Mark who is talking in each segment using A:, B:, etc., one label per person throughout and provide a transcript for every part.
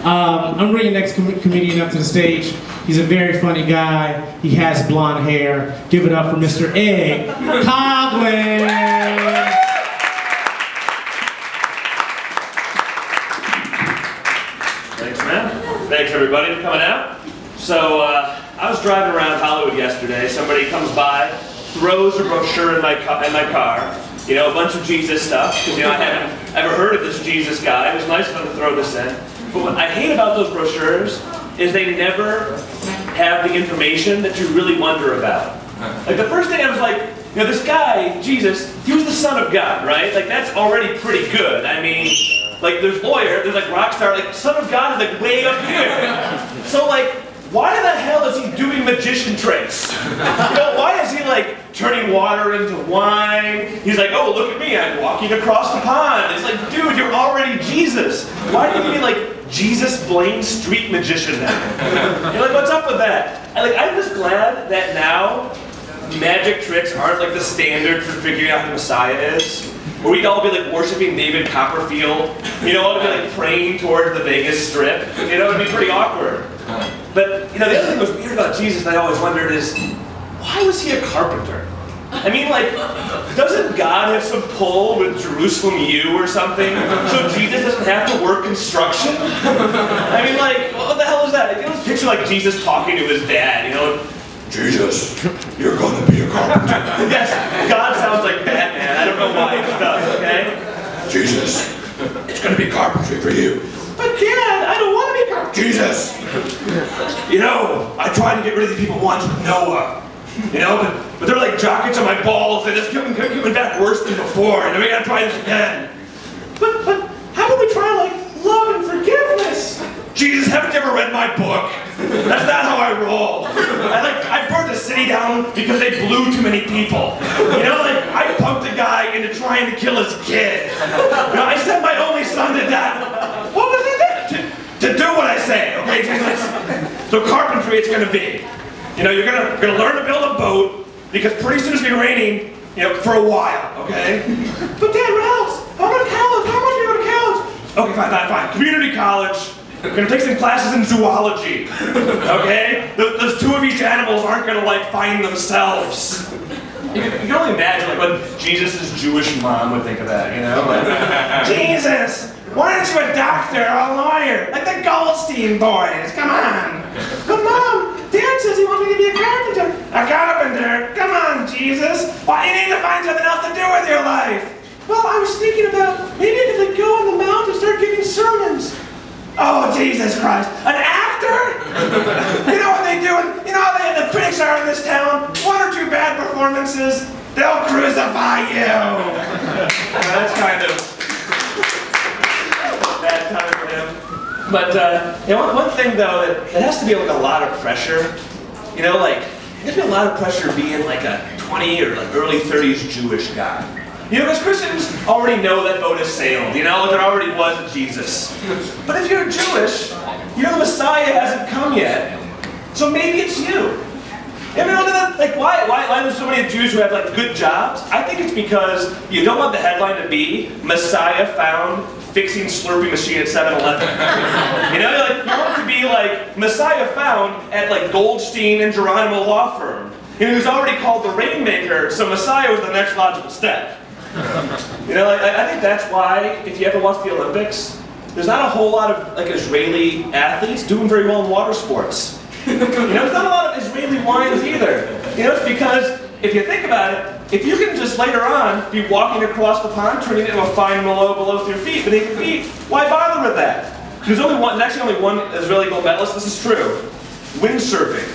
A: I'm bringing the next comedian up to the stage. He's a very funny guy. He has blonde hair. Give it up for Mr. Egg Coughlin.
B: Thanks, man. Thanks, everybody, for coming out. So, I was driving around Hollywood yesterday. Somebody comes by, throws a brochure in my car. You know, a bunch of Jesus stuff, because, you know, I haven't ever heard of this Jesus guy. It was nice of them to throw this in. But what I hate about those brochures is they never have the information that you really wonder about. Like, the first thing I was like, you know, this guy, Jesus, he was the Son of God, right? Like, that's already pretty good. I mean, like, there's lawyer, there's, like, rock star, like, Son of God is, like, way up here. So, like, why the hell is he doing magician tricks? You know, why is he, like, turning water into wine? He's like, oh, look at me, I'm walking across the pond. It's like, dude, you're already Jesus. Why do you mean, like, Jesus Blaine Street Magician now? You're like, what's up with that? I'm just glad that now magic tricks aren't, like, the standard for figuring out who Messiah is. Where we'd all be, like, worshiping David Copperfield. You know, all be, like, praying toward the Vegas Strip. You know, it'd be pretty awkward. But, you know, the other thing that was weird about Jesus that I always wondered is, why was he a carpenter? I mean, like, doesn't God have some pull with Jerusalem U or something, so Jesus doesn't have to work construction? I mean, like, what the hell is that? Like, you know, picture, like, Jesus talking to his dad, you know, Jesus, you're gonna be a carpenter. Yes, God sounds like Batman. I don't know why it does, okay? Jesus, it's gonna be carpentry for you. But Dad, I don't want to be carpenter. Jesus! You know, I tried to get rid of these people once with Noah. You know, but they're like jockets on my balls. They're just coming back worse than before. And we gotta try this again. But how about we try, like, love and forgiveness? Jesus, haven't you ever read my book? That's not how I roll. I burned the city down because they blew too many people. You know, like, I punked a guy into trying to kill his kid. You know, I sent my only son to death. What was he there? To do what I say, okay, Jesus? So carpentry it's gonna be. You know, you're gonna learn to build a boat, because pretty soon it's gonna be raining, you know, for a while, okay? But Dad, what else? How about college? How much are you going to college? Okay, fine. Community college. We're gonna take some classes in zoology, okay? Those two of each animals aren't gonna, like, find themselves. You can only imagine, like, what Jesus' Jewish mom would think of that, you know? Like, Jesus, why aren't you a doctor or a lawyer? Like the Goldstein boys, come on. But Mom, Dad says he wants me to be a carpenter. A carpenter? Come on, Jesus. Why, you need to find something else to do with your life. Well, I was thinking about, maybe I could, like, go on the mountain and start giving sermons. Oh, Jesus Christ. An actor? You know what they do? You know how the critics are in this town? One or two bad performances, they'll crucify you. That's kind of bad time for him. But, you know, one thing, though, that has to be, like, a lot of pressure. You know, like, there's be a lot of pressure being, like, a 20 or, like, early 30s Jewish guy. You know, because Christians already know that boat has sailed, you know, there already was a Jesus. But if you're Jewish, you know the Messiah hasn't come yet, so maybe it's you. You ever know that, like, why there's so many Jews who have, like, good jobs? I think it's because you don't want the headline to be, Messiah found fixing Slurpee machine at 7-Eleven. You know, like, you want it to be like, Messiah found at, like, Goldstein and Geronimo law firm. You know, who's already called the Rainmaker, so Messiah was the next logical step. You know, I think that's why, if you ever watch the Olympics, there's not a whole lot of, like, Israeli athletes doing very well in water sports. You know, there's not a lot of Israeli wines either. You know, it's because, if you think about it, if you can just later on be walking across the pond, turning into a fine mellow below your feet, beneath your feet, why bother with that? There's actually only one Israeli gold medalist, this is true. Windsurfing.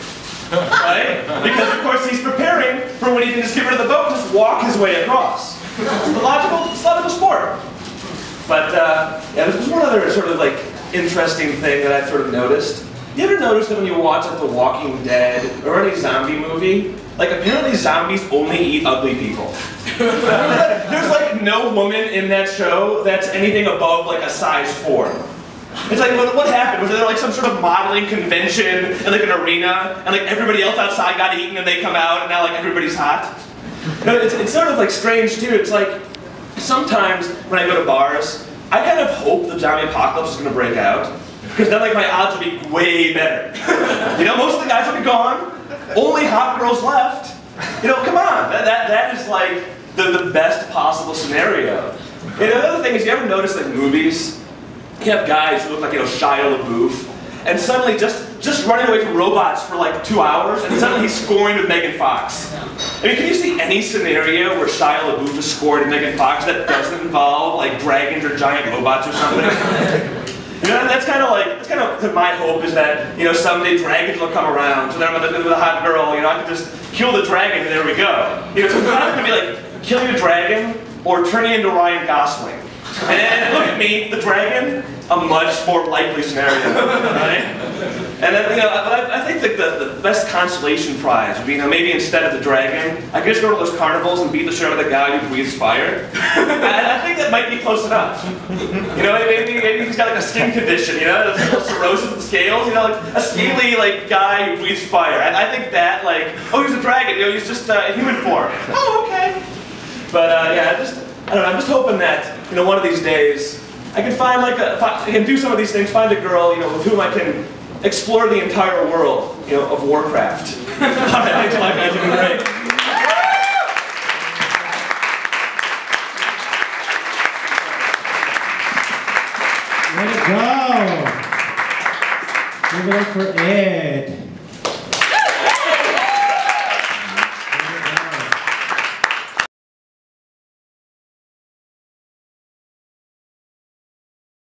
B: Right? Because, of course, he's preparing for when he can just get rid of the boat and just walk his way across. It's a logical sport. But, yeah, there's one other sort of, like, interesting thing that I've sort of noticed. You ever notice that when you watch, like, The Walking Dead or any zombie movie, like, apparently zombies only eat ugly people. There's, like, no woman in that show that's anything above, like, a size 4. It's like, what happened? Was there, like, some sort of modeling convention in, like, an arena, and, like, everybody else outside got eaten and they come out and now, like, everybody's hot? You know, it's sort of, like, strange, too. It's like, sometimes when I go to bars, I kind of hope the zombie apocalypse is going to break out. because then like my odds would be way better. You know, most of the guys would be gone. Only hot girls left. You know, come on. That is like the best possible scenario. And the other thing is, you ever notice like movies, you have guys who look like, you know, Shia LaBeouf, and suddenly just running away from robots for like 2 hours, and suddenly he's scoring with Megan Fox. I mean, can you see any scenario where Shia LaBeouf is scored with Megan Fox that doesn't involve like dragons or giant robots or something? You know, that's kind of my hope, is that, you know, someday dragons will come around, so then with a hot girl, you know, I can just kill the dragon and there we go. You know, so it's either going to be like killing a dragon or turning into Ryan Gosling. And look at me, the dragon, a much more likely scenario, right? And then, you know, I think that the best consolation prize would be, you know, maybe instead of the dragon, I could just go to those carnivals and beat the shit out of the guy who breathes fire. And I think that might be close enough. You know, maybe he's got like a skin condition, you know, cirrhosis of the scales, you know, like a scaly like guy who breathes fire. And I think that, like, oh, he's a dragon, you know, he's just in human form. Oh, okay. But yeah, I don't know, I'm just hoping that, you know, one of these days, I can find like I can do some of these things, find a girl, you know, with whom I can explore the entire world, you know, of Warcraft. All right, thanks a lot, guys, you've been great.
A: Way to go! Give it up for Ed.